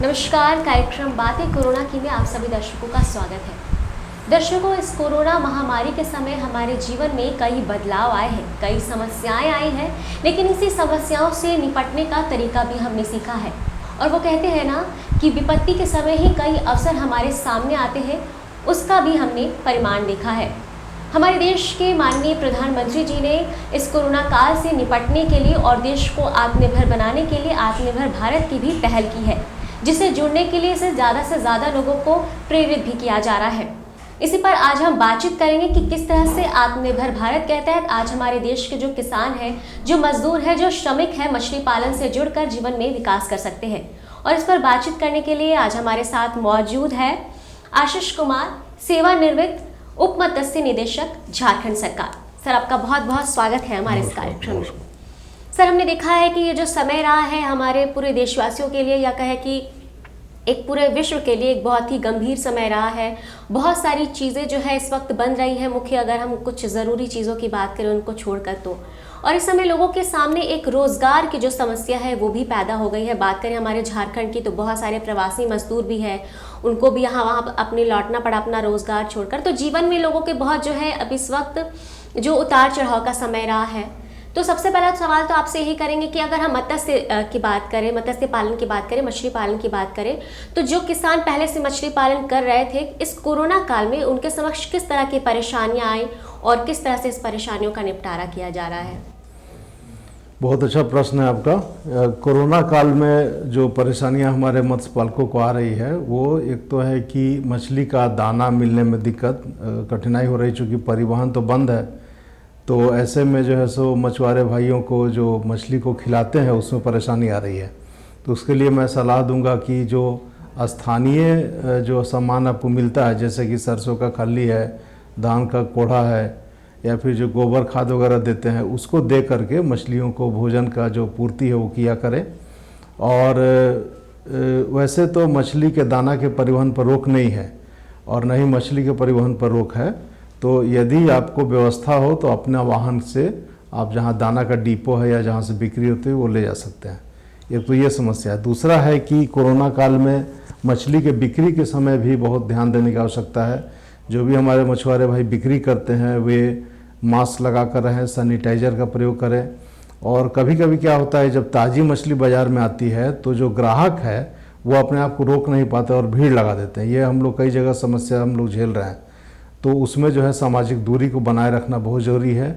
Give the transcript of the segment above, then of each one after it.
नमस्कार, कार्यक्रम बातें कोरोना की में आप सभी दर्शकों का स्वागत है। दर्शकों, इस कोरोना महामारी के समय हमारे जीवन में कई बदलाव आए हैं, कई समस्याएं आई हैं, लेकिन इसी समस्याओं से निपटने का तरीका भी हमने सीखा है। और वो कहते हैं ना कि विपत्ति के समय ही कई अवसर हमारे सामने आते हैं, उसका भी हमने परिमाण देखा है। हमारे देश के माननीय प्रधानमंत्री जी ने इस कोरोना काल से निपटने के लिए और देश को आत्मनिर्भर बनाने के लिए आत्मनिर्भर भारत की भी पहल की है, जिसे जुड़ने के लिए इसे ज़्यादा से ज़्यादा लोगों को प्रेरित भी किया जा रहा है। इसी पर आज हम बातचीत करेंगे कि किस तरह से आत्मनिर्भर भारत के तहत आज हमारे देश के जो किसान हैं, जो मजदूर हैं, जो श्रमिक हैं, मछली पालन से जुड़कर जीवन में विकास कर सकते हैं। और इस पर बातचीत करने के लिए आज हमारे साथ मौजूद है आशीष कुमार, सेवानिवृत्त उप मत्स्य निदेशक, झारखंड सरकार। सर, आपका बहुत बहुत स्वागत है हमारे इस कार्यक्रम में। सर, हमने देखा है कि ये जो समय रहा है हमारे पूरे देशवासियों के लिए, या कहे कि एक पूरे विश्व के लिए एक बहुत ही गंभीर समय रहा है। बहुत सारी चीज़ें जो है इस वक्त बंद रही है, मुख्य अगर हम कुछ ज़रूरी चीज़ों की बात करें उनको छोड़कर तो। और इस समय लोगों के सामने एक रोज़गार की जो समस्या है वो भी पैदा हो गई है। बात करें हमारे झारखंड की तो बहुत सारे प्रवासी मजदूर भी हैं, उनको भी यहाँ वहाँ अपने लौटना पड़ा अपना रोज़गार छोड़कर। तो जीवन में लोगों के बहुत जो है अब इस वक्त जो उतार चढ़ाव का समय रहा है। तो सबसे पहला सवाल तो आपसे यही करेंगे कि अगर हम मत्स्य की बात करें, मत्स्य पालन की बात करें, मछली पालन की बात करें, तो जो किसान पहले से मछली पालन कर रहे थे, इस कोरोना काल में उनके समक्ष किस तरह की परेशानियां आई और किस तरह से इस परेशानियों का निपटारा किया जा रहा है? बहुत अच्छा प्रश्न है आपका। कोरोना काल में जो परेशानियां हमारे मत्स्य पालकों को आ रही है, वो एक तो है कि मछली का दाना मिलने में दिक्कत, कठिनाई हो रही, चूँकि परिवहन तो बंद है। तो ऐसे में जो है सो मछुआरे भाइयों को जो मछली को खिलाते हैं उसमें परेशानी आ रही है। तो उसके लिए मैं सलाह दूंगा कि जो स्थानीय जो सामान आपको मिलता है, जैसे कि सरसों का खल्ली है, धान का कोढ़ा है, या फिर जो गोबर खाद वगैरह देते हैं, उसको दे करके मछलियों को भोजन का जो पूर्ति है वो किया करें। और वैसे तो मछली के दाना के परिवहन पर रोक नहीं है और न ही मछली के परिवहन पर रोक है। तो यदि आपको व्यवस्था हो तो अपना वाहन से आप जहाँ दाना का डिपो है या जहाँ से बिक्री होती है वो ले जा सकते हैं। एक तो ये समस्या है। दूसरा है कि कोरोना काल में मछली के बिक्री के समय भी बहुत ध्यान देने की आवश्यकता है। जो भी हमारे मछुआरे भाई बिक्री करते हैं वे मास्क लगा कर रहें, सैनिटाइज़र का प्रयोग करें। और कभी कभी क्या होता है, जब ताज़ी मछली बाज़ार में आती है तो जो ग्राहक है वो अपने आप को रोक नहीं पाते और भीड़ लगा देते हैं। ये हम लोग कई जगह समस्या हम लोग झेल रहे हैं। तो उसमें जो है सामाजिक दूरी को बनाए रखना बहुत ज़रूरी है,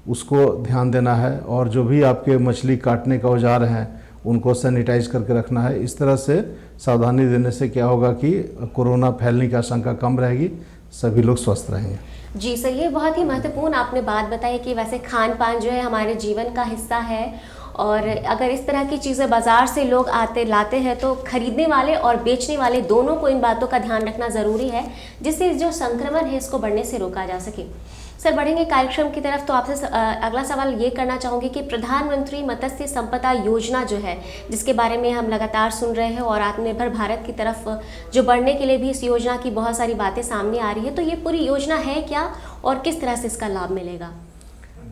उसको ध्यान देना है। और जो भी आपके मछली काटने का औजार हैं उनको सैनिटाइज करके रखना है। इस तरह से सावधानी देने से क्या होगा कि कोरोना फैलने की आशंका कम रहेगी, सभी लोग स्वस्थ रहेंगे। जी सर, ये बहुत ही महत्वपूर्ण आपने बात बताई कि वैसे खान पान जो है हमारे जीवन का हिस्सा है, और अगर इस तरह की चीज़ें बाज़ार से लोग लाते हैं तो खरीदने वाले और बेचने वाले दोनों को इन बातों का ध्यान रखना ज़रूरी है, जिससे जो संक्रमण है इसको बढ़ने से रोका जा सके। सर, बढ़ेंगे कार्यक्रम की तरफ तो आपसे अगला सवाल ये करना चाहूँगी कि प्रधानमंत्री मत्स्य संपदा योजना जो है, जिसके बारे में हम लगातार सुन रहे हैं और आत्मनिर्भर भारत की तरफ जो बढ़ने के लिए भी इस योजना की बहुत सारी बातें सामने आ रही है, तो ये पूरी योजना है क्या और किस तरह से इसका लाभ मिलेगा?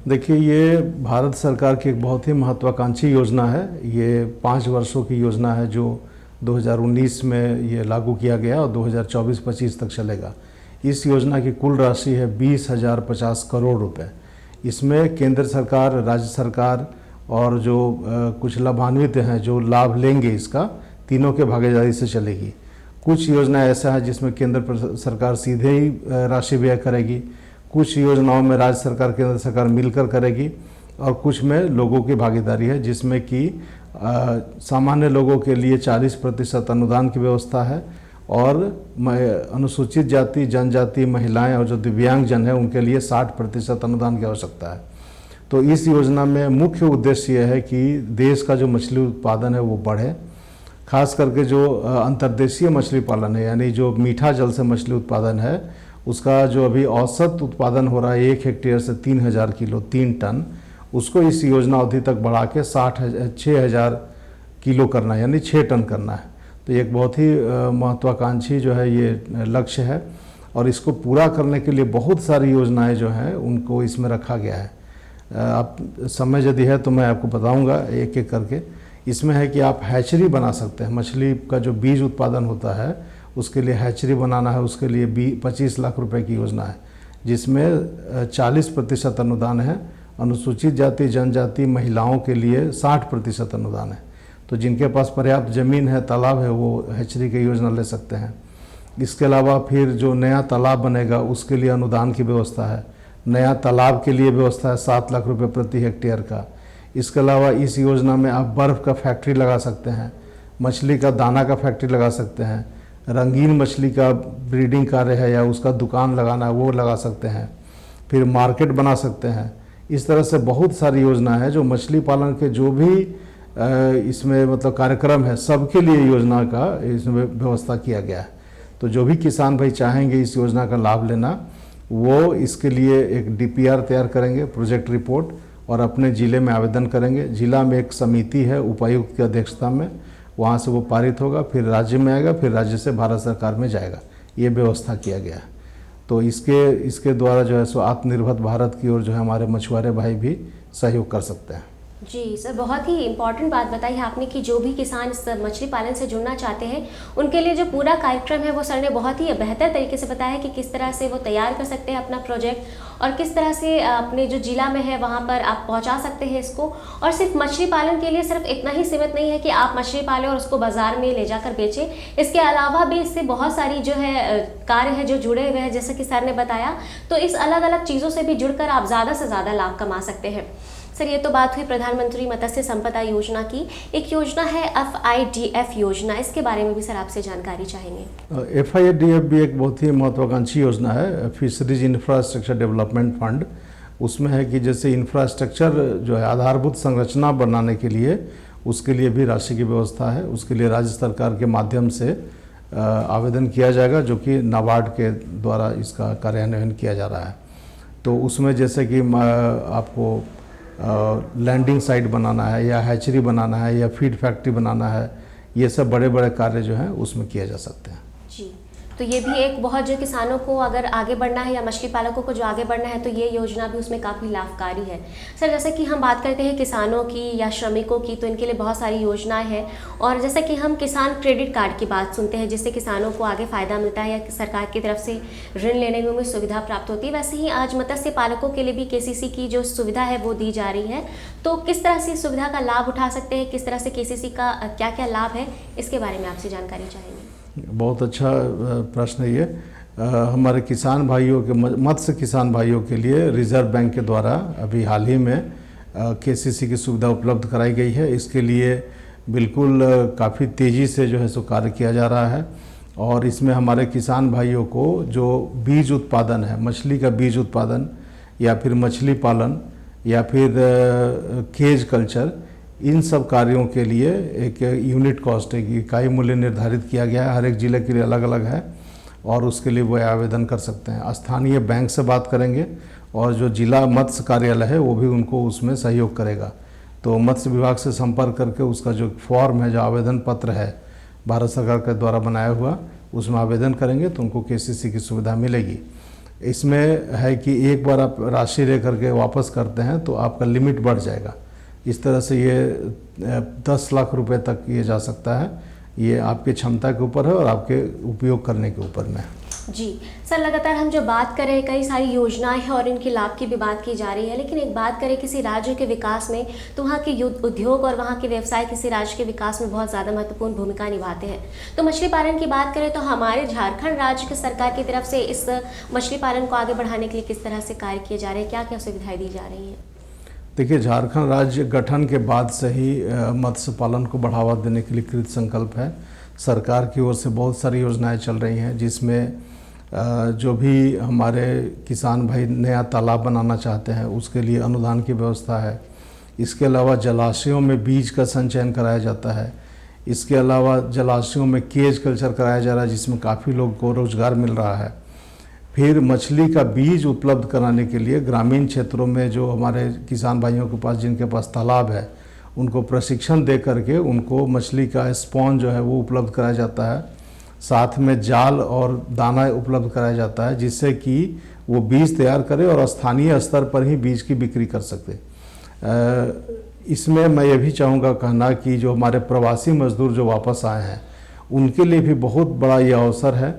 देखिए, ये भारत सरकार की एक बहुत ही महत्वाकांक्षी योजना है। ये 5 वर्षों की योजना है जो 2019 में ये लागू किया गया और 2024-25 तक चलेगा। इस योजना की कुल राशि है 20,050 करोड़ रुपए। इसमें केंद्र सरकार, राज्य सरकार और जो कुछ लाभान्वित हैं जो लाभ लेंगे इसका, तीनों के भागीदारी से चलेगी। कुछ योजना ऐसा है जिसमें केंद्र सरकार सीधे ही राशि व्यय करेगी, कुछ योजनाओं में राज्य सरकार केंद्र सरकार मिलकर करेगी, और कुछ में लोगों की भागीदारी है, जिसमें कि सामान्य लोगों के लिए 40% अनुदान की व्यवस्था है और अनुसूचित जाति, जनजाति, महिलाएं और जो दिव्यांगजन है उनके लिए 60% अनुदान की आवश्यकता है। तो इस योजना में मुख्य उद्देश्य यह है कि देश का जो मछली उत्पादन है वो बढ़े, खास करके जो अंतर्देशीय मछली पालन है, यानी जो मीठा जल से मछली उत्पादन है, उसका जो अभी औसत उत्पादन हो रहा है 1 हेक्टेयर से 3,000 किलो, 3 टन, उसको इस योजना अवधि तक बढ़ा के 6,000 किलो करना है, यानी 6 टन करना है। तो एक बहुत ही महत्वाकांक्षी जो है ये लक्ष्य है, और इसको पूरा करने के लिए बहुत सारी योजनाएं जो हैं उनको इसमें रखा गया है। आप समय यदि है तो मैं आपको बताऊंगा एक एक करके। इसमें है कि आप हैचरी बना सकते हैं। मछली का जो बीज उत्पादन होता है उसके लिए हैचरी बनाना है, उसके लिए 25 लाख रुपए की योजना है, जिसमें 40% अनुदान है। अनुसूचित जाति जनजाति महिलाओं के लिए 60% अनुदान है। तो जिनके पास पर्याप्त ज़मीन है, तालाब है, वो हैचरी की योजना ले सकते हैं। इसके अलावा फिर जो नया तालाब बनेगा उसके लिए अनुदान की व्यवस्था है। नया तालाब के लिए व्यवस्था है 7 लाख रुपए प्रति हेक्टेयर का। इसके अलावा इस योजना में आप बर्फ़ का फैक्ट्री लगा सकते हैं, मछली का दाना का फैक्ट्री लगा सकते हैं, रंगीन मछली का ब्रीडिंग कार्य है या उसका दुकान लगाना है वो लगा सकते हैं, फिर मार्केट बना सकते हैं। इस तरह से बहुत सारी योजना है जो मछली पालन के जो भी इसमें मतलब कार्यक्रम है सबके लिए योजना का इसमें व्यवस्था किया गया है। तो जो भी किसान भाई चाहेंगे इस योजना का लाभ लेना, वो इसके लिए एक डीपीआर तैयार करेंगे, प्रोजेक्ट रिपोर्ट, और अपने ज़िले में आवेदन करेंगे। जिला में एक समिति है उपायुक्त की अध्यक्षता में, वहाँ से वो पारित होगा, फिर राज्य में आएगा, फिर राज्य से भारत सरकार में जाएगा। ये व्यवस्था किया गया है। तो इसके द्वारा जो है सो आत्मनिर्भर भारत की ओर जो है हमारे मछुआरे भाई भी सहयोग कर सकते हैं। जी सर, बहुत ही इम्पॉर्टेंट बात बताई है आपने कि जो भी किसान इस मछली पालन से जुड़ना चाहते हैं उनके लिए जो पूरा कार्यक्रम है वो सर ने बहुत ही बेहतर तरीके से बताया है कि किस तरह से वो तैयार कर सकते हैं अपना प्रोजेक्ट और किस तरह से अपने जो जिला में है वहाँ पर आप पहुँचा सकते हैं इसको। और सिर्फ मछली पालन के लिए सिर्फ इतना ही सीमित नहीं है कि आप मछली पालें और उसको बाजार में ले जाकर बेचें, इसके अलावा भी इससे बहुत सारी जो है कार्य है जो जुड़े हुए हैं, जैसे कि सर ने बताया। तो इस अलग अलग चीज़ों से भी जुड़कर आप ज़्यादा से ज़्यादा लाभ कमा सकते हैं। सर, ये तो बात हुई प्रधानमंत्री मत्स्य संपदा योजना की। एक योजना है FIDF योजना, इसके बारे में भी सर आपसे जानकारी चाहेंगे। FIDF भी एक बहुत ही महत्वाकांक्षी योजना है, फिशरीज इंफ्रास्ट्रक्चर डेवलपमेंट फंड। उसमें है कि जैसे इंफ्रास्ट्रक्चर जो है आधारभूत संरचना बनाने के लिए उसके लिए भी राशि की व्यवस्था है। उसके लिए राज्य सरकार के माध्यम से आवेदन किया जाएगा, जो कि नाबार्ड के द्वारा इसका कार्यान्वयन किया जा रहा है। तो उसमें जैसे कि आपको लैंडिंग साइट बनाना है या हैचरी बनाना है या फीड फैक्ट्री बनाना है, ये सब बड़े बड़े कार्य जो हैं उसमें किए जा सकते हैं। जी, तो ये भी एक बहुत जो किसानों को अगर आगे बढ़ना है या मछली पालकों को जो आगे बढ़ना है तो ये योजना भी उसमें काफ़ी लाभकारी है। सर, जैसे कि हम बात करते हैं किसानों की या श्रमिकों की, तो इनके लिए बहुत सारी योजनाएं हैं। और जैसे कि हम किसान क्रेडिट कार्ड की बात सुनते हैं जिससे किसानों को आगे फ़ायदा मिलता है या सरकार की तरफ से ऋण लेने में उन्हें सुविधा प्राप्त होती है, वैसे ही आज मत्स्य पालकों के लिए भी KCC की जो सुविधा है वो दी जा रही है। तो किस तरह से इस सुविधा का लाभ उठा सकते हैं, किस तरह से KCC का क्या क्या लाभ है, इसके बारे में आपसे जानकारी चाहेंगे। बहुत अच्छा प्रश्न है ये। हमारे किसान भाइयों के मत्स्य किसान भाइयों के लिए रिजर्व बैंक के द्वारा अभी हाल ही में KCC की सुविधा उपलब्ध कराई गई है। इसके लिए बिल्कुल काफ़ी तेज़ी से जो है सो कार्य किया जा रहा है। और इसमें हमारे किसान भाइयों को जो बीज उत्पादन है, मछली का बीज उत्पादन या फिर मछली पालन या फिर केज कल्चर, इन सब कार्यों के लिए एक यूनिट कॉस्ट, एक इकाई मूल्य निर्धारित किया गया है। हर एक ज़िले के लिए अलग अलग है और उसके लिए वो आवेदन कर सकते हैं। स्थानीय बैंक से बात करेंगे और जो जिला मत्स्य कार्यालय है वो भी उनको उसमें सहयोग करेगा। तो मत्स्य विभाग से संपर्क करके उसका जो फॉर्म है, जो आवेदन पत्र है भारत सरकार के द्वारा बनाया हुआ, उसमें आवेदन करेंगे तो उनको KCC की सुविधा मिलेगी। इसमें है कि एक बार आप राशि लेकर के वापस करते हैं तो आपका लिमिट बढ़ जाएगा। इस तरह से ये 10 लाख रुपए तक ये जा सकता है। ये आपकी क्षमता के ऊपर है और आपके उपयोग करने के ऊपर में है। जी सर, लगातार हम जो बात कर रहे हैं कई सारी योजनाएं हैं और इनके लाभ की भी बात की जा रही है, लेकिन एक बात करें किसी राज्य के विकास में तो वहाँ के उद्योग और वहाँ के व्यवसाय किसी राज्य के विकास में बहुत ज़्यादा महत्वपूर्ण भूमिका निभाते हैं। तो मछली पालन की बात करें तो हमारे झारखंड राज्य की सरकार की तरफ से इस मछली पालन को आगे बढ़ाने के लिए किस तरह से कार्य किए जा रहे हैं, क्या क्या सुविधाएँ दी जा रही हैं? देखिए, झारखंड राज्य गठन के बाद से ही मत्स्य पालन को बढ़ावा देने के लिए कृत संकल्प है। सरकार की ओर से बहुत सारी योजनाएं चल रही हैं, जिसमें जो भी हमारे किसान भाई नया तालाब बनाना चाहते हैं उसके लिए अनुदान की व्यवस्था है। इसके अलावा जलाशयों में बीज का संचयन कराया जाता है। इसके अलावा जलाशयों में केज कल्चर कराया जा रहा है, जिसमें काफ़ी लोग को रोज़गार मिल रहा है। फिर मछली का बीज उपलब्ध कराने के लिए ग्रामीण क्षेत्रों में जो हमारे किसान भाइयों के पास, जिनके पास तालाब है, उनको प्रशिक्षण दे करके उनको मछली का स्पॉन जो है वो उपलब्ध कराया जाता है। साथ में जाल और दाना उपलब्ध कराया जाता है, जिससे कि वो बीज तैयार करे और स्थानीय स्तर पर ही बीज की बिक्री कर सके। इसमें मैं ये भी चाहूँगा कहना कि जो हमारे प्रवासी मजदूर जो वापस आए हैं उनके लिए भी बहुत बड़ा ये अवसर है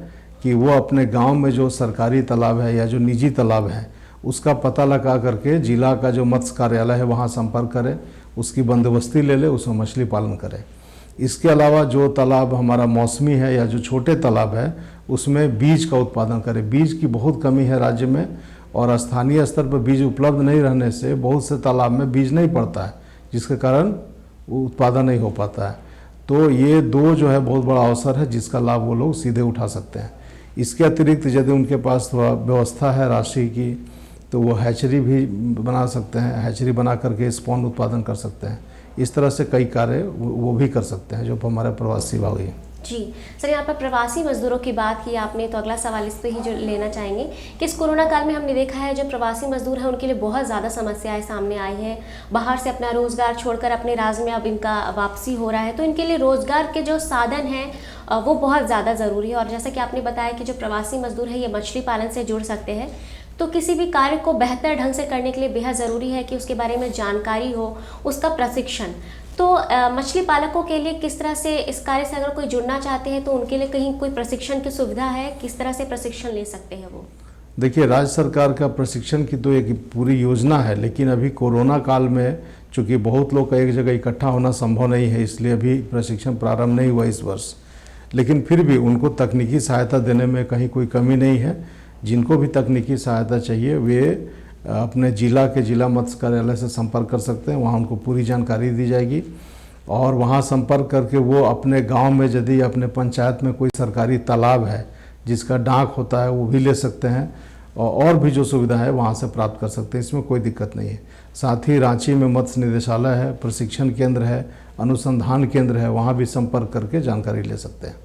कि वो अपने गांव में जो सरकारी तालाब है या जो निजी तालाब है उसका पता लगा करके जिला का जो मत्स्य कार्यालय है वहाँ संपर्क करें, उसकी बंदोबस्ती ले ले, उसमें मछली पालन करें। इसके अलावा जो तालाब हमारा मौसमी है या जो छोटे तालाब है उसमें बीज का उत्पादन करें। बीज की बहुत कमी है राज्य में और स्थानीय स्तर पर बीज उपलब्ध नहीं रहने से बहुत से तालाब में बीज नहीं पड़ता है, जिसके कारण उत्पादन नहीं हो पाता है। तो ये दो जो है बहुत बड़ा अवसर है जिसका लाभ वो लोग सीधे उठा सकते हैं। इसके अतिरिक्त यदि उनके पास थोड़ा व्यवस्था है राशि की तो वो हैचरी भी बना सकते हैं, हैचरी बना करके स्पॉन उत्पादन कर सकते हैं। इस तरह से कई कार्य वो भी कर सकते हैं जो हमारे प्रवासी भाई हैं। जी सर, यहाँ पर प्रवासी मजदूरों की बात की आपने, तो अगला सवाल इस पे ही जो लेना चाहेंगे कि इस कोरोना काल में हमने देखा है जो प्रवासी मजदूर हैं उनके लिए बहुत ज़्यादा समस्याएं सामने आई हैं। बाहर से अपना रोज़गार छोड़कर अपने राज्य में अब इनका वापसी हो रहा है, तो इनके लिए रोज़गार के जो साधन हैं वो बहुत ज़्यादा ज़रूरी है। और जैसा कि आपने बताया कि जो प्रवासी मजदूर है ये मछली पालन से जुड़ सकते हैं, तो किसी भी कार्य को बेहतर ढंग से करने के लिए बेहद ज़रूरी है कि उसके बारे में जानकारी हो, उसका प्रशिक्षण। तो मछली पालकों के लिए किस तरह से इस कार्य से अगर कोई जुड़ना चाहते हैं तो उनके लिए कहीं कोई प्रशिक्षण की सुविधा है, किस तरह से प्रशिक्षण ले सकते हैं वो? देखिए, राज्य सरकार का प्रशिक्षण की तो एक पूरी योजना है, लेकिन अभी कोरोना काल में चूँकि बहुत लोग का एक जगह इकट्ठा होना संभव नहीं है, इसलिए अभी प्रशिक्षण प्रारंभ नहीं हुआ इस वर्ष। लेकिन फिर भी उनको तकनीकी सहायता देने में कहीं कोई कमी नहीं है। जिनको भी तकनीकी सहायता चाहिए वे अपने जिला के जिला मत्स्य कार्यालय से संपर्क कर सकते हैं, वहाँ उनको पूरी जानकारी दी जाएगी और वहाँ संपर्क करके वो अपने गांव में यदि अपने पंचायत में कोई सरकारी तालाब है जिसका डाक होता है वो भी ले सकते हैं और भी जो सुविधा है वहाँ से प्राप्त कर सकते हैं, इसमें कोई दिक्कत नहीं है। साथ ही रांची में मत्स्य निदेशालय है, प्रशिक्षण केंद्र है, अनुसंधान केंद्र है, वहाँ भी संपर्क करके जानकारी ले सकते हैं।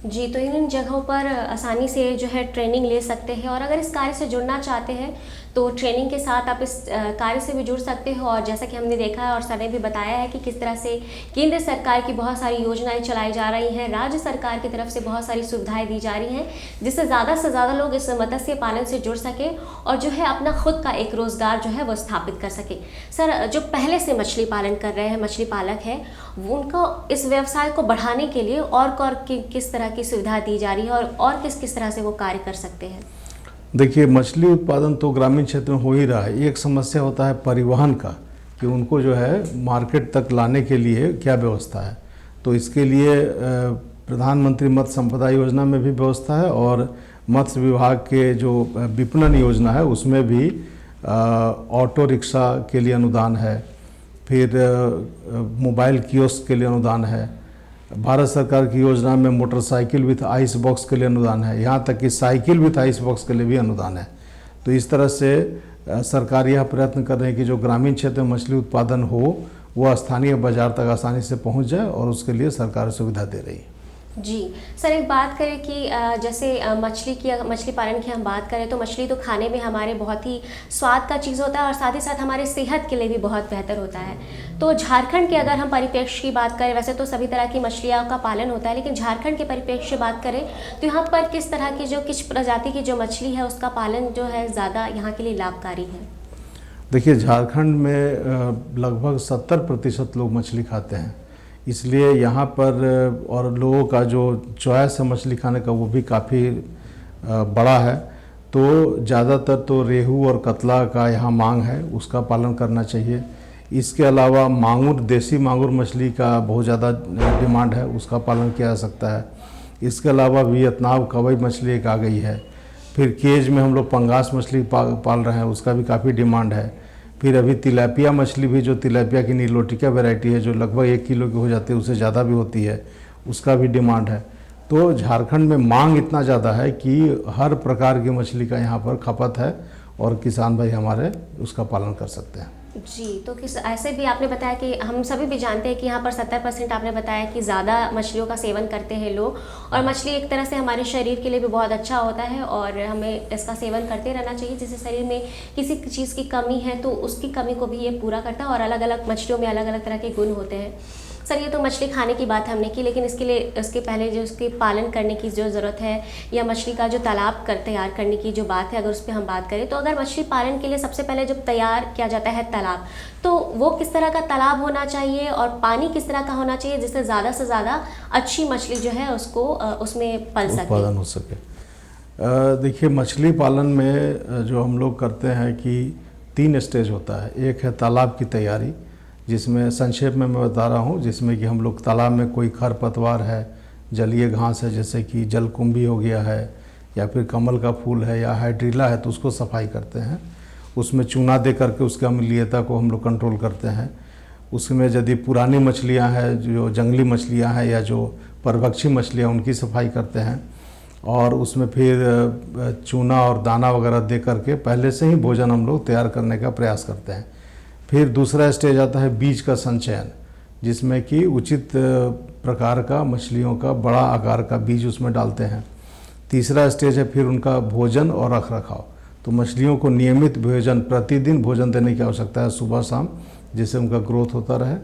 जी, तो इन जगहों पर आसानी से जो है ट्रेनिंग ले सकते हैं और अगर इस कार्य से जुड़ना चाहते हैं तो ट्रेनिंग के साथ आप इस कार्य से भी जुड़ सकते हो। और जैसा कि हमने देखा है और सर ने भी बताया है कि किस तरह से केंद्र सरकार की बहुत सारी योजनाएं चलाई जा रही हैं, राज्य सरकार की तरफ से बहुत सारी सुविधाएं दी जा रही हैं, जिससे ज़्यादा से ज़्यादा लोग इस मत्स्य पालन से जुड़ सके और जो है अपना खुद का एक रोज़गार जो है वो स्थापित कर सके। सर, जो पहले से मछली पालन कर रहे हैं, मछली पालक है, वो उनको इस व्यवसाय को बढ़ाने के लिए और किस तरह की सुविधा दी जा रही है और किस तरह से वो कार्य कर सकते हैं? देखिए, मछली उत्पादन तो ग्रामीण क्षेत्र में हो ही रहा है। एक समस्या होता है परिवहन का कि उनको जो है मार्केट तक लाने के लिए क्या व्यवस्था है। तो इसके लिए प्रधानमंत्री मत्स्य संपदा योजना में भी व्यवस्था है और मत्स्य विभाग के जो विपणन योजना है उसमें भी ऑटो रिक्शा के लिए अनुदान है, फिर मोबाइल कियोस्क के लिए अनुदान है, भारत सरकार की योजना में मोटरसाइकिल विथ आइस बॉक्स के लिए अनुदान है, यहाँ तक कि साइकिल विथ आइस बॉक्स के लिए भी अनुदान है। तो इस तरह से सरकार यह प्रयत्न कर रही है कि जो ग्रामीण क्षेत्र में मछली उत्पादन हो वो स्थानीय बाजार तक आसानी से पहुँच जाए और उसके लिए सरकार सुविधा दे रही है। जी सर, एक बात करें कि जैसे मछली पालन की हम बात करें तो मछली तो खाने में हमारे बहुत ही स्वाद का चीज़ होता है और साथ ही साथ हमारे सेहत के लिए भी बहुत बेहतर होता है। तो झारखंड के अगर हम परिप्रेक्ष्य की बात करें, वैसे तो सभी तरह की मछलियों का पालन होता है, लेकिन झारखंड के परिप्रेक्ष्य से बात करें तो यहाँ पर किस तरह की किस प्रजाति की जो मछली है उसका पालन जो है ज़्यादा यहाँ के लिए लाभकारी है? देखिए, झारखंड में लगभग 70% लोग मछली खाते हैं, इसलिए यहाँ पर और लोगों का जो चॉइस है मछली खाने का वो भी काफ़ी बड़ा है। तो ज़्यादातर तो रेहू और कतला का यहाँ मांग है, उसका पालन करना चाहिए। इसके अलावा मांगुर, देसी मांगुर मछली का बहुत ज़्यादा डिमांड है, उसका पालन किया जा सकता है। इसके अलावा वियतनाम कवई मछली एक आ गई है, फिर केज में हम लोग पंगास मछली पाल रहे हैं, उसका भी काफ़ी डिमांड है। फिर अभी तिलापिया मछली भी, जो तिलापिया की नीलोटिका वैरायटी है जो लगभग 1 किलो की हो जाती है, उससे ज़्यादा भी होती है, उसका भी डिमांड है। तो झारखंड में मांग इतना ज़्यादा है कि हर प्रकार की मछली का यहाँ पर खपत है और किसान भाई हमारे उसका पालन कर सकते हैं। जी, तो किस ऐसे भी आपने बताया कि हम सभी भी जानते हैं कि यहाँ पर 70% आपने बताया कि ज़्यादा मछलियों का सेवन करते हैं लोग, और मछली एक तरह से हमारे शरीर के लिए भी बहुत अच्छा होता है और हमें इसका सेवन करते रहना चाहिए, जिससे शरीर में किसी चीज़ की कमी है तो उसकी कमी को भी ये पूरा करता है और अलग अलग मछलियों में अलग अलग तरह के गुण होते हैं। सर ये तो मछली खाने की बात हमने की, लेकिन इसके लिए उसके पहले जो उसके पालन करने की जो ज़रूरत है या मछली का जो तालाब तैयार करने की जो बात है, अगर उस पर हम बात करें तो अगर मछली पालन के लिए सबसे पहले जब तैयार किया जाता है तालाब, तो वो किस तरह का तालाब होना चाहिए और पानी किस तरह का होना चाहिए जिससे ज़्यादा से ज़्यादा अच्छी मछली जो है उसको उसमें पल सके, उत्पादन हो सके। देखिए मछली पालन में जो हम लोग करते हैं कि 3 स्टेज होता है। एक है तालाब की तैयारी, जिसमें संक्षेप में मैं बता रहा हूँ, जिसमें कि हम लोग तालाब में कोई खरपतवार है, जलीय घास है जैसे कि जलकुंभी हो गया है या फिर कमल का फूल है या हाइड्रीला है, तो उसको सफाई करते हैं। उसमें चूना दे करके उसके अम्लीयता को हम लोग कंट्रोल करते हैं। उसमें यदि पुरानी मछलियाँ हैं, जो जंगली मछलियाँ हैं या जो परभक्षी मछलियाँ, उनकी सफाई करते हैं और उसमें फिर चूना और दाना वगैरह दे करके पहले से ही भोजन हम लोग तैयार करने का प्रयास करते हैं। फिर दूसरा स्टेज आता है बीज का संचयन, जिसमें कि उचित प्रकार का मछलियों का बड़ा आकार का बीज उसमें डालते हैं। तीसरा स्टेज है फिर उनका भोजन और रख रखाव। तो मछलियों को नियमित भोजन, प्रतिदिन भोजन देने की आवश्यकता है सुबह शाम, जिससे उनका ग्रोथ होता रहे।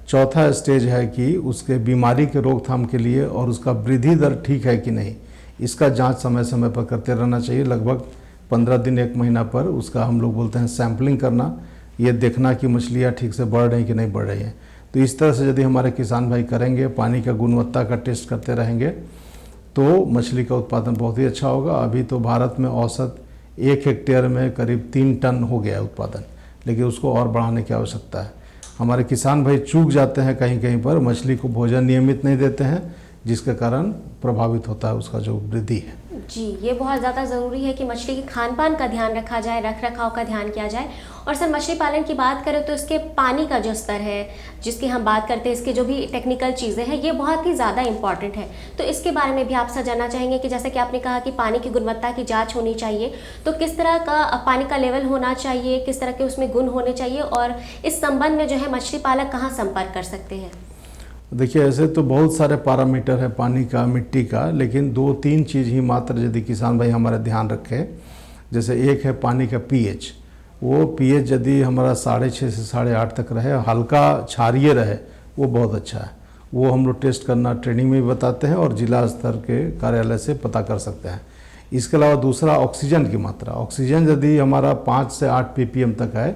चौथा स्टेज है कि उसके बीमारी के रोकथाम के लिए और उसका वृद्धि दर ठीक है कि नहीं, इसका जांच समय समय पर करते रहना चाहिए। लगभग 15 दिन 1 महीना पर उसका हम लोग बोलते हैं सैम्पलिंग करना, ये देखना कि मछलियाँ ठीक से बढ़ रही कि नहीं बढ़ रही हैं। तो इस तरह से यदि हमारे किसान भाई करेंगे, पानी का गुणवत्ता का टेस्ट करते रहेंगे, तो मछली का उत्पादन बहुत ही अच्छा होगा। अभी तो भारत में औसत 1 हेक्टेयर में करीब 3 टन हो गया है उत्पादन, लेकिन उसको और बढ़ाने की आवश्यकता है। हमारे किसान भाई चूक जाते हैं कहीं कहीं पर, मछली को भोजन नियमित नहीं देते हैं, जिसके कारण प्रभावित होता है उसका जो वृद्धि है। जी, ये बहुत ज़्यादा ज़रूरी है कि मछली के खान पान का ध्यान रखा जाए, रख रखाव का ध्यान किया जाए। और सर मछली पालन की बात करें तो इसके पानी का जो स्तर है जिसकी हम बात करते हैं, इसके जो भी टेक्निकल चीज़ें हैं, ये बहुत ही ज़्यादा इंपॉर्टेंट है। तो इसके बारे में भी आपसे जानना चाहेंगे कि जैसे कि आपने कहा कि पानी की गुणवत्ता की जाँच होनी चाहिए, तो किस तरह का पानी का लेवल होना चाहिए, किस तरह के उसमें गुण होने चाहिए, और इस संबंध में जो है मछली पालक कहाँ संपर्क कर सकते हैं? देखिए ऐसे तो बहुत सारे पैरामीटर है पानी का, मिट्टी का, लेकिन 2-3 चीज़ ही मात्र यदि किसान भाई हमारा ध्यान रखें। जैसे एक है पानी का पीएच। वो पीएच यदि हमारा 6.5 से 8.5 तक रहे, हल्का क्षारीय रहे, वो बहुत अच्छा है। वो हम लोग टेस्ट करना ट्रेनिंग में भी बताते हैं और जिला स्तर के कार्यालय से पता कर सकते हैं। इसके अलावा दूसरा ऑक्सीजन की मात्रा। ऑक्सीजन यदि हमारा 5 से 8 ppm तक है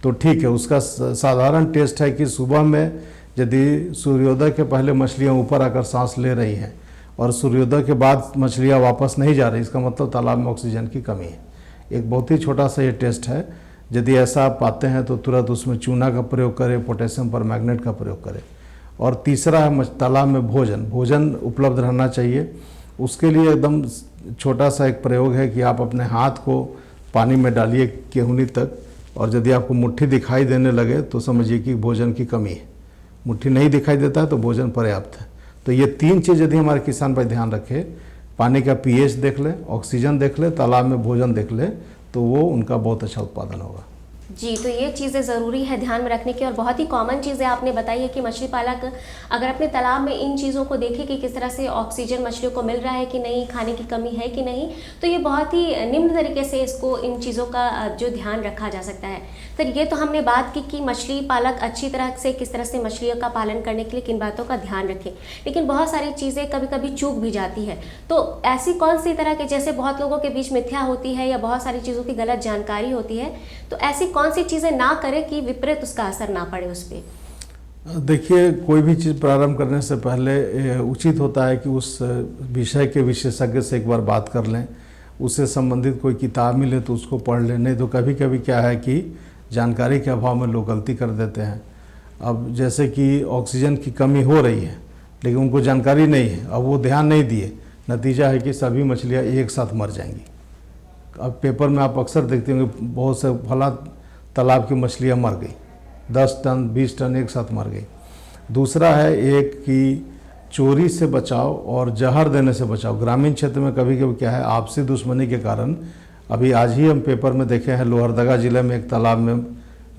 तो ठीक है। उसका साधारण टेस्ट है कि सुबह में यदि सूर्योदय के पहले मछलियां ऊपर आकर सांस ले रही हैं और सूर्योदय के बाद मछलियां वापस नहीं जा रही, इसका मतलब तालाब में ऑक्सीजन की कमी है। एक बहुत ही छोटा सा ये टेस्ट है। यदि ऐसा आप पाते हैं तो तुरंत उसमें चूना का प्रयोग करें, पोटेशियम परमैंगनेट का प्रयोग करें। और तीसरा है तालाब में भोजन उपलब्ध रहना चाहिए। उसके लिए एकदम छोटा सा एक प्रयोग है कि आप अपने हाथ को पानी में डालिए केहूनी तक, और यदि आपको मुट्ठी दिखाई देने लगे तो समझिए कि भोजन की कमी है। मुट्ठी नहीं दिखाई देता है तो भोजन पर्याप्त है। तो ये 3 चीज़ यदि हमारे किसान भाई ध्यान रखें, पानी का पीएच देख लें, ऑक्सीजन देख लें, तालाब में भोजन देख लें, तो वो उनका बहुत अच्छा उत्पादन होगा। जी, तो ये चीज़ें ज़रूरी है ध्यान में रखने की, और बहुत ही कॉमन चीज़ें आपने बताई है कि मछली पालक अगर अपने तालाब में इन चीज़ों को देखे कि किस तरह से ऑक्सीजन मछलियों को मिल रहा है कि नहीं, खाने की कमी है कि नहीं, तो ये बहुत ही निम्न तरीके से इसको इन चीज़ों का जो ध्यान रखा जा सकता है। तो ये तो हमने बात की कि मछली पालक अच्छी तरह से किस तरह से मछलियों का पालन करने के लिए किन बातों का ध्यान रखें, लेकिन बहुत सारी चीज़ें कभी कभी चूक भी जाती है। तो ऐसी कौन सी तरह के, जैसे बहुत लोगों के बीच मिथ्या होती है या बहुत सारी चीज़ों की गलत जानकारी होती है, तो ऐसी कौन सी चीज़ें ना करें कि विपरीत उसका असर ना पड़े उस पर? देखिए कोई भी चीज़ प्रारंभ करने से पहले उचित होता है कि उस विषय के विशेषज्ञ से एक बार बात कर लें, उससे संबंधित कोई किताब मिले तो उसको पढ़ लें। नहीं तो कभी कभी क्या है कि जानकारी के अभाव में लोग गलती कर देते हैं। अब जैसे कि ऑक्सीजन की कमी हो रही है लेकिन उनको जानकारी नहीं है, अब वो ध्यान नहीं दिए, नतीजा है कि सभी मछलियाँ एक साथ मर जाएंगी। अब पेपर में आप अक्सर देखते होंगे बहुत से फला तालाब की मछलियाँ मर गई, 10 टन 20 टन एक साथ मर गई। दूसरा है एक कि चोरी से बचाव और जहर देने से बचाव। ग्रामीण क्षेत्र में कभी कभी क्या है, आपसी दुश्मनी के कारण, अभी आज ही हम पेपर में देखे हैं लोहरदगा जिले में एक तालाब में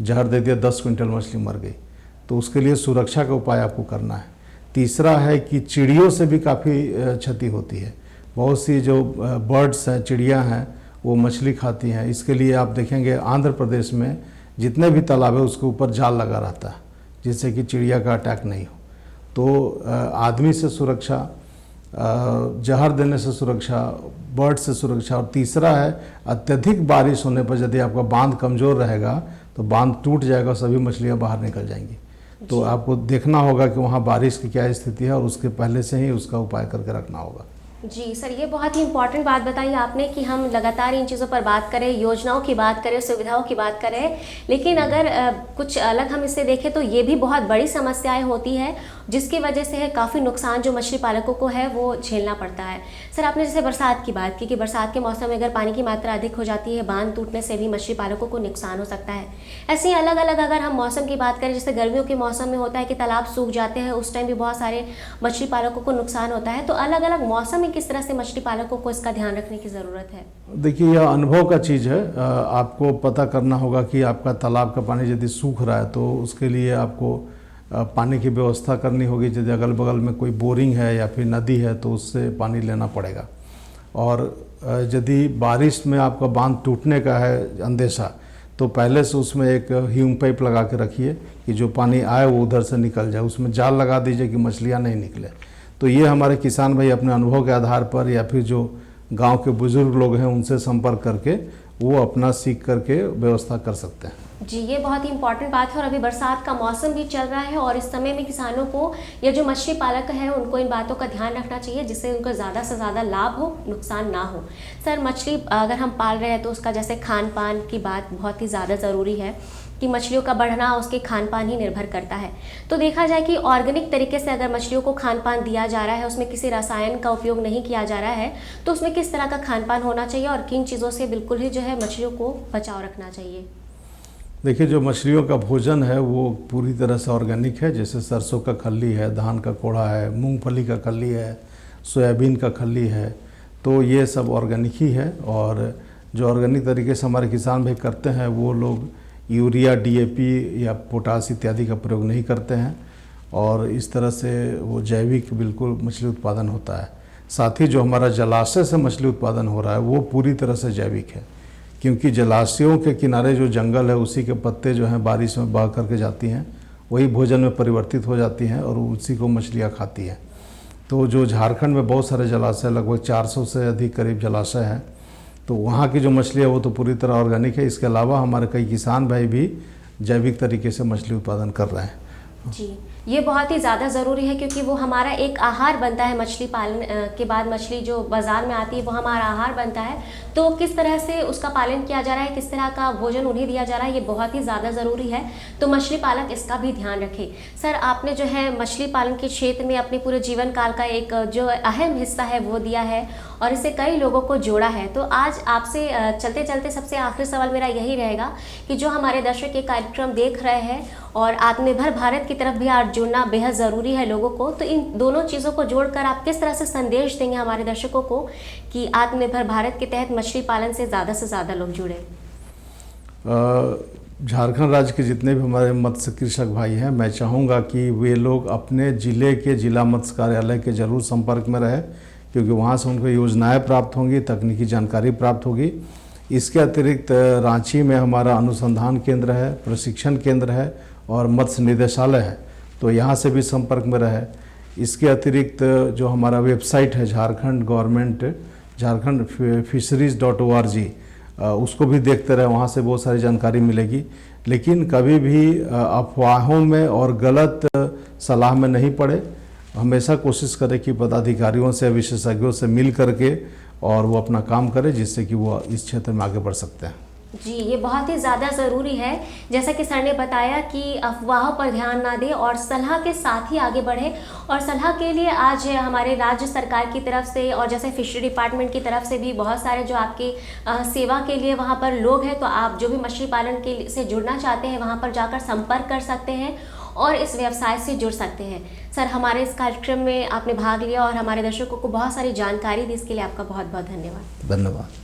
जहर दे दिया, 10 क्विंटल मछली मर गई। तो उसके लिए सुरक्षा का उपाय आपको करना है। तीसरा है कि चिड़ियों से भी काफ़ी क्षति होती है। बहुत सी जो बर्ड्स हैं, चिड़ियाँ हैं, वो मछली खाती हैं। इसके लिए आप देखेंगे आंध्र प्रदेश में जितने भी तालाब है उसके ऊपर जाल लगा रहता है, जिससे कि चिड़िया का अटैक नहीं हो। तो आदमी से सुरक्षा, जहर देने से सुरक्षा, बर्ड से सुरक्षा, और तीसरा है अत्यधिक बारिश होने पर यदि आपका बांध कमज़ोर रहेगा तो बांध टूट जाएगा, सभी मछलियाँ बाहर निकल जाएंगी। तो आपको देखना होगा कि वहाँ बारिश की क्या स्थिति है और उसके पहले से ही उसका उपाय करके रखना होगा। जी सर, ये बहुत ही इंपॉर्टेंट बात बताई आपने कि हम लगातार इन चीज़ों पर बात करें, योजनाओं की बात करें, सुविधाओं की बात करें, लेकिन अगर कुछ अलग हम इससे देखें तो ये भी बहुत बड़ी समस्याएं होती है जिसकी वजह से है काफ़ी नुकसान जो मछली पालकों को है वो झेलना पड़ता है। सर, आपने जैसे बरसात की बात की कि बरसात के मौसम में अगर पानी की मात्रा अधिक हो जाती है, बांध टूटने से भी मछली पालकों को नुकसान हो सकता है। ऐसे ही अलग अलग अगर हम मौसम की बात करें, जैसे गर्मियों के मौसम में होता है कि तालाब सूख जाते हैं, उस टाइम भी बहुत सारे मछली पालकों को नुकसान होता है। तो अलग अलग मौसम में किस तरह से मछली पालकों को इसका ध्यान रखने की ज़रूरत है? देखिए, यह अनुभव का चीज़ है। आपको पता करना होगा कि आपका तालाब का पानी यदि सूख रहा है तो उसके लिए आपको पानी की व्यवस्था करनी होगी। यदि अगल बगल में कोई बोरिंग है या फिर नदी है तो उससे पानी लेना पड़ेगा। और यदि बारिश में आपका बांध टूटने का है अंदेशा तो पहले से उसमें एक ह्यूम पाइप लगा के रखिए कि जो पानी आए वो उधर से निकल जाए, उसमें जाल लगा दीजिए कि मछलियाँ नहीं निकले। तो ये हमारे किसान भाई अपने अनुभव के आधार पर या फिर जो गांव के बुजुर्ग लोग हैं उनसे संपर्क करके वो अपना सीख करके व्यवस्था कर सकते हैं। जी, ये बहुत ही इंपॉर्टेंट बात है। और अभी बरसात का मौसम भी चल रहा है और इस समय में किसानों को या जो मछली पालक हैं उनको इन बातों का ध्यान रखना चाहिए जिससे उनको ज़्यादा से ज़्यादा लाभ हो, नुकसान ना हो। सर, मछली अगर हम पाल रहे हैं तो उसका जैसे खान पान की बात बहुत ही ज़्यादा ज़रूरी है कि मछलियों का बढ़ना उसके खान पान ही निर्भर करता है। तो देखा जाए कि ऑर्गेनिक तरीके से अगर मछलियों को खान पान दिया जा रहा है, उसमें किसी रसायन का उपयोग नहीं किया जा रहा है, तो उसमें किस तरह का खान पान होना चाहिए और किन चीज़ों से बिल्कुल ही जो है मछलियों को बचाव रखना चाहिए? देखिए, जो मछलियों का भोजन है वो पूरी तरह से ऑर्गेनिक है। जैसे सरसों का खल्ली है, धान का कोढ़ा है, मूंगफली का खल्ली है, सोयाबीन का खल्ली है, तो ये सब ऑर्गेनिक ही है। और जो ऑर्गेनिक तरीके से हमारे किसान भाई करते हैं वो लोग यूरिया, डीएपी या पोटास इत्यादि का प्रयोग नहीं करते हैं और इस तरह से वो जैविक बिल्कुल मछली उत्पादन होता है। साथ ही जो हमारा जलाशय से मछली उत्पादन हो रहा है वो पूरी तरह से जैविक है, क्योंकि जलाशयों के किनारे जो जंगल है उसी के पत्ते जो हैं बारिश में बह करके जाती हैं, वही भोजन में परिवर्तित हो जाती हैं और उसी को मछलियाँ खाती हैं। तो जो झारखंड में बहुत सारे जलाशय, लगभग 400 से अधिक करीब जलाशय हैं, तो वहाँ की जो मछली है वो तो पूरी तरह ऑर्गेनिक है। इसके अलावा हमारे कई किसान भाई भी जैविक तरीके से मछली उत्पादन कर रहे हैं। जी, ये बहुत ही ज़्यादा ज़रूरी है क्योंकि वो हमारा एक आहार बनता है। मछली पालन के बाद मछली जो बाज़ार में आती है वो हमारा आहार बनता है। तो किस तरह से उसका पालन किया जा रहा है, किस तरह का भोजन उन्हें दिया जा रहा है, ये बहुत ही ज़्यादा ज़रूरी है। तो मछली पालक इसका भी ध्यान रखें। सर, आपने जो है मछली पालन के क्षेत्र में अपने पूरे जीवन काल का एक जो अहम हिस्सा है वो दिया है और इससे कई लोगों को जोड़ा है। तो आज आपसे चलते चलते सबसे आखिरी सवाल मेरा यही रहेगा कि जो हमारे दर्शक ये कार्यक्रम देख रहे हैं और आत्मनिर्भर भारत की तरफ भी आज जुड़ना बेहद ज़रूरी है लोगों को, तो इन दोनों चीज़ों को जोड़कर आप किस तरह से संदेश देंगे हमारे दर्शकों को कि आत्मनिर्भर भारत के तहत मछली पालन से ज़्यादा लोग जुड़े? झारखंड राज्य के जितने भी हमारे मत्स्य कृषक भाई हैं, मैं चाहूँगा कि वे लोग अपने ज़िले के जिला मत्स्य कार्यालय के जरूर संपर्क में रहें, क्योंकि वहाँ से उनको योजनाएं प्राप्त होंगी, तकनीकी जानकारी प्राप्त होगी। इसके अतिरिक्त रांची में हमारा अनुसंधान केंद्र है, प्रशिक्षण केंद्र है और मत्स्य निदेशालय है, तो यहाँ से भी संपर्क में रहे। इसके अतिरिक्त जो हमारा वेबसाइट है झारखंड fisheries.org, उसको भी देखते रहे, वहाँ से बहुत सारी जानकारी मिलेगी। लेकिन कभी भी अफवाहों में और गलत सलाह में नहीं पड़े। हमेशा कोशिश करें कि पदाधिकारियों से, विशेषज्ञों से मिल करके और वो अपना काम करें, जिससे कि वो इस क्षेत्र में आगे बढ़ सकते हैं। जी, ये बहुत ही ज़्यादा ज़रूरी है। जैसा कि सर ने बताया कि अफवाहों पर ध्यान ना दें और सलाह के साथ ही आगे बढ़े। और सलाह के लिए आज हमारे राज्य सरकार की तरफ से और जैसे फिशरी डिपार्टमेंट की तरफ से भी बहुत सारे जो आपकी सेवा के लिए वहाँ पर लोग हैं, तो आप जो भी मछली पालन के से जुड़ना चाहते हैं वहाँ पर जाकर संपर्क कर सकते हैं और इस व्यवसाय से जुड़ सकते हैं। सर, हमारे इस कार्यक्रम में आपने भाग लिया और हमारे दर्शकों को बहुत सारी जानकारी दी, इसके लिए आपका बहुत बहुत धन्यवाद। धन्यवाद।